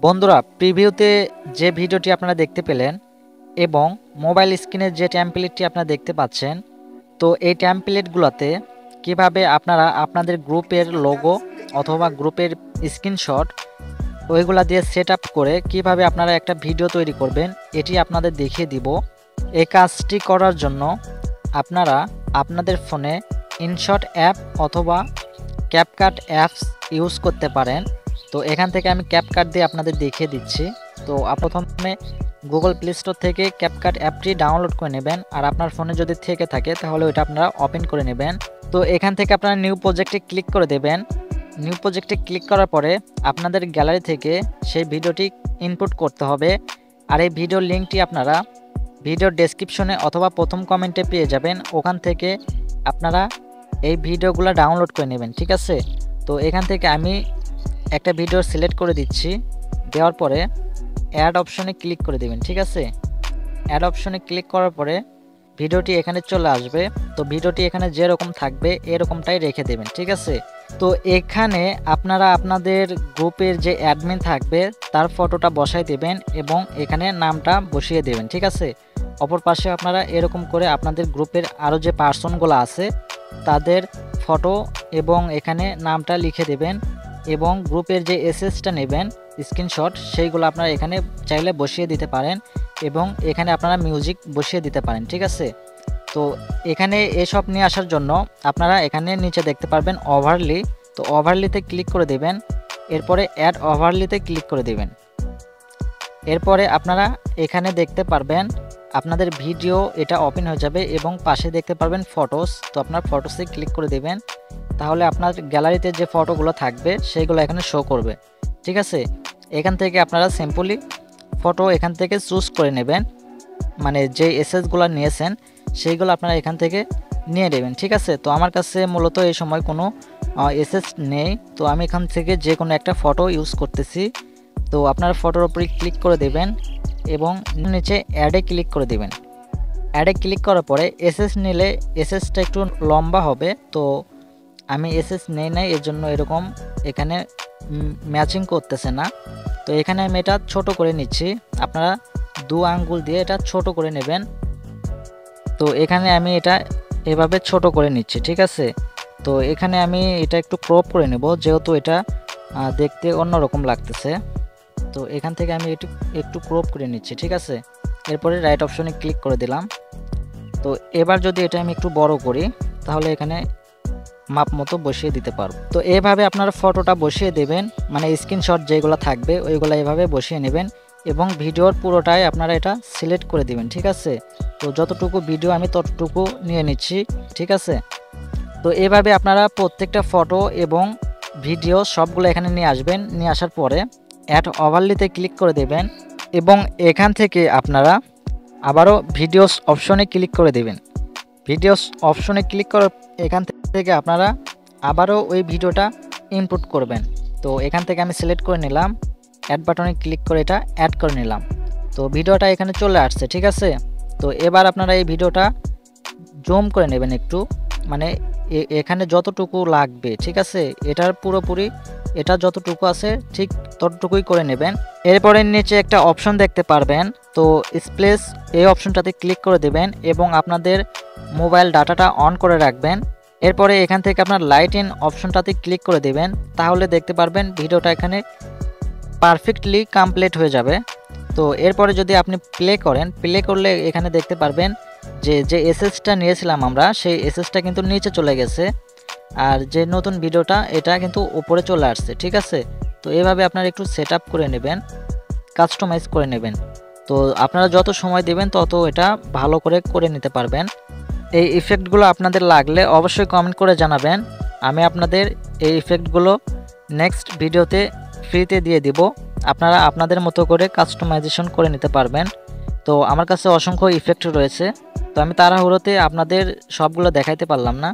বন্ধুরা, প্রিভিউতে যে ভিডিওটি আপনারা দেখতে পেলেন এবং মোবাইল স্ক্রিনের যে টেমপ্লেটটি আপনারা দেখতে পাচ্ছেন, তো এই টেমপ্লেটগুলোতে কিভাবে আপনারা আপনাদের গ্রুপের লোগো অথবা গ্রুপের স্ক্রিনশট ওইগুলা দিয়ে সেট আপ করে কিভাবে আপনারা একটা ভিডিও তৈরি করবেন এটি আপনাদের দেখিয়ে দিব। এই কাজটি করার জন্য আপনারা আপনাদের ফোনে ইনশট অ্যাপ অথবা ক্যাপকাট অ্যাপস ইউজ করতে পারেন। তো এখান থেকে আমি ক্যাপকাট দিয়ে আপনাদের দেখিয়ে দিচ্ছি। তো প্রথমে গুগল প্লে স্টোর থেকে ক্যাপকাট অ্যাপটি ডাউনলোড করে নেবেন, আর আপনার ফোনে যদি থেকে থাকে তাহলে ওইটা আপনারা ওপেন করে নেবেন। তো এখান থেকে আপনারা নিউ প্রজেক্টে ক্লিক করে দেবেন। নিউ প্রজেক্টে ক্লিক করার পরে আপনাদের গ্যালারি থেকে সেই ভিডিওটি ইনপুট করতে হবে, আর এই ভিডিওর লিঙ্কটি আপনারা ভিডিওর ডেসক্রিপশনে অথবা প্রথম কমেন্টে পেয়ে যাবেন। ওখান থেকে আপনারা এই ভিডিওগুলো ডাউনলোড করে নেবেন, ঠিক আছে। তো এখান থেকে আমি একটা ভিডিও সিলেক্ট করে দিচ্ছি, দেওয়ার পরে অ্যাড অপশনে ক্লিক করে দেবেন, ঠিক আছে। অ্যাড অপশনে ক্লিক করার পরে ভিডিওটি এখানে চলে আসবে। তো ভিডিওটি এখানে যেরকম থাকবে এরকমটাই রেখে দেবেন, ঠিক আছে। তো এখানে আপনারা আপনাদের গ্রুপের যে অ্যাডমিন থাকবে তার ফটোটা বসাই দেবেন এবং এখানে নামটা বসিয়ে দেবেন, ঠিক আছে। অপর পাশে আপনারা এরকম করে আপনাদের গ্রুপের আরও যে পার্সনগুলো আছে তাদের ফটো এবং এখানে নামটা লিখে দেবেন এবং গ্রুপের যে এসএসটা নেবেন স্ক্রিনশট সেইগুলো আপনারা এখানে চাইলে বসিয়ে দিতে পারেন এবং এখানে আপনারা মিউজিক বসিয়ে দিতে পারেন, ঠিক আছে। তো এখানে এসব নিয়ে আসার জন্য আপনারা এখানে নিচে দেখতে পারবেন ওভারলি। তো ওভারলিতে ক্লিক করে দেবেন, এরপরে অ্যাড ওভারলিতে ক্লিক করে দেবেন। এরপরে আপনারা এখানে দেখতে পারবেন আপনাদের ভিডিও এটা ওপেন হয়ে যাবে এবং পাশে দেখতে পারবেন ফটোস। তো আপনার ফটোসে ক্লিক করে দেবেন, তাহলে আপনার গ্যালারিতে যে ফটোগুলো থাকবে সেইগুলো এখানে শো করবে, ঠিক আছে। এখান থেকে আপনারা সিম্পলি ফটো এখান থেকে চুজ করে নেবেন, মানে যে এসএসগুলো নিয়েছেন সেইগুলো আপনারা এখান থেকে নিয়ে নেবেন, ঠিক আছে। তো আমার কাছে মূলত এই সময় কোনো এসএস নেই, তো আমি এখান থেকে যে কোনো একটা ফটো ইউজ করতেছি। তো আপনার ফটোর উপরে ক্লিক করে দেবেন এবং নিচে অ্যাডে ক্লিক করে দেবেন। অ্যাডে ক্লিক করার পরে এসএস নিলে এসএসটা একটু লম্বা হবে, তো আমি এসএস নেই নাই, এর জন্য এরকম এখানে ম্যাচিং করতেছে না। তো এখানে আমি এটা ছোট করে নিচ্ছি, আপনারা 2 আঙ্গুল দিয়ে এটা ছোট করে নেবেন। তো এখানে আমি এটা এভাবে ছোট করে নিচ্ছি, ঠিক আছে। তো এখানে আমি এটা একটু ক্রপ করে নেব, যেহেতু এটা দেখতে অন্যরকম লাগতেছে। তো এখান থেকে আমি একটু ক্রপ করে নিচ্ছি, ঠিক আছে। এরপরে রাইট অপশনে ক্লিক করে দিলাম। তো এবার যদি এটা আমি একটু বড় করি তাহলে এখানে মাপ মতো বসিয়ে দিতে পারবো। তো এইভাবে আপনারা ফটোটা বসিয়ে দেবেন, মানে স্ক্রিনশট যেগুলো থাকবে ওইগুলো এইভাবে বসিয়ে নেবেন এবং ভিডিওর পুরোটাই আপনারা এটা সিলেক্ট করে দিবেন, ঠিক আছে। তো যতটুকু ভিডিও আমি ততটুকু নিয়ে নিচ্ছি, ঠিক আছে। তো এইভাবে আপনারা প্রত্যেকটা ফটো এবং ভিডিও সবগুলো এখানে নিয়ে আসবেন। নিয়ে আসার পরে অ্যাড ওভারলিতে ক্লিক করে দেবেন এবং এখান থেকে আপনারা আবারও ভিডিওস অপশনে ক্লিক করে দেবেন। ভিডিওস অপশনে ক্লিক করার এখান থেকে আপনারা আবারও ওই ভিডিওটা ইনপুট করবেন। তো এখান থেকে আমি সিলেক্ট করে নিলাম, অ্যাড বাটনে ক্লিক করে এটা অ্যাড করে নিলাম। তো ভিডিওটা এখানে চলে আসছে, ঠিক আছে। তো এবার আপনারা এই ভিডিওটা জুম করে নেবেন একটু, মানে এখানে যতটুকু লাগবে, ঠিক আছে। এটার পুরোপুরি এটা যতটুকু আছে ঠিক ততটুকুই করে নেবেন। এরপরে নিচে একটা অপশন দেখতে পারবেন, তো স্প্লেস এই অপশনটাতে ক্লিক করে দেবেন এবং আপনাদের মোবাইল ডাটাটা অন করে রাখবেন। এরপরে এখান থেকে আপনার লাইট ইন অপশনটাতে ক্লিক করে দেবেন, তাহলে দেখতে পারবেন ভিডিওটা এখানে পারফেক্টলি কমপ্লিট হয়ে যাবে। তো এরপরে যদি আপনি প্লে করেন, প্লে করলে এখানে দেখতে পারবেন যে এসএসটা নিয়েছিলাম আমরা সেই এসএসটা কিন্তু নিচে চলে গেছে, আর যে নতুন ভিডিওটা এটা কিন্তু উপরে চলে আসছে, ঠিক আছে। তো এভাবে আপনারা একটু সেট আপ করে নেবেন, কাস্টমাইজ করে নেবেন। তো আপনারা যত সময় দেবেন তত এটা ভালো করে নিতে পারবেন। এই ইফেক্টগুলো আপনাদের লাগলে অবশ্যই কমেন্ট করে জানাবেন, আমি আপনাদের এই ইফেক্টগুলো নেক্সট ভিডিওতে ফ্রিতে দিয়ে দিব। আপনারা আপনাদের মতো করে কাস্টমাইজেশন করে নিতে পারবেন। তো আমার কাছে অসংখ্য ইফেক্ট রয়েছে, তো আমি তাড়াহুড়োতে আপনাদের সবগুলো দেখাইতে পারলাম না।